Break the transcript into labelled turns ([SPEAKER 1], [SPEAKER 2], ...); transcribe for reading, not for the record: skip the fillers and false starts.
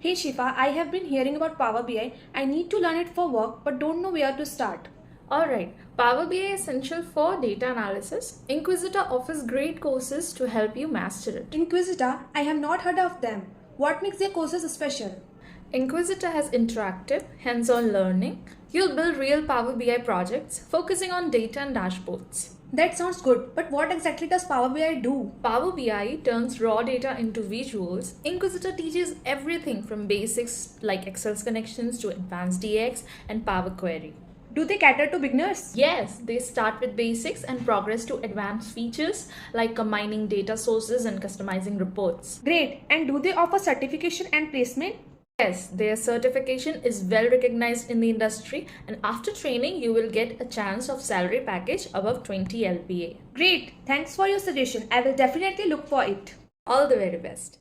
[SPEAKER 1] Hey Shifa, I have been hearing about Power BI. I need to learn it for work but don't know where to start.
[SPEAKER 2] Alright, Power BI is essential for data analysis. Inquisita offers great courses to help you master it.
[SPEAKER 1] Inquisita, I have not heard of them. What makes their courses special?
[SPEAKER 2] Inquisita has interactive, hands-on learning. You'll build real Power BI projects focusing on data and dashboards.
[SPEAKER 1] That sounds good, but what exactly does Power BI do?
[SPEAKER 2] Power BI turns raw data into visuals. Inquisitor teaches everything from basics like Excel's connections to advanced DX and Power Query.
[SPEAKER 1] Do they cater to beginners?
[SPEAKER 2] Yes, they start with basics and progress to advanced features like combining data sources and customizing reports.
[SPEAKER 1] Great, and do they offer certification and placement?
[SPEAKER 2] Yes, their certification is well recognized in the industry, and after training you will get a chance of salary package above 20 LPA.
[SPEAKER 1] Great, thanks for your suggestion. I will definitely look for it.
[SPEAKER 2] All the very best.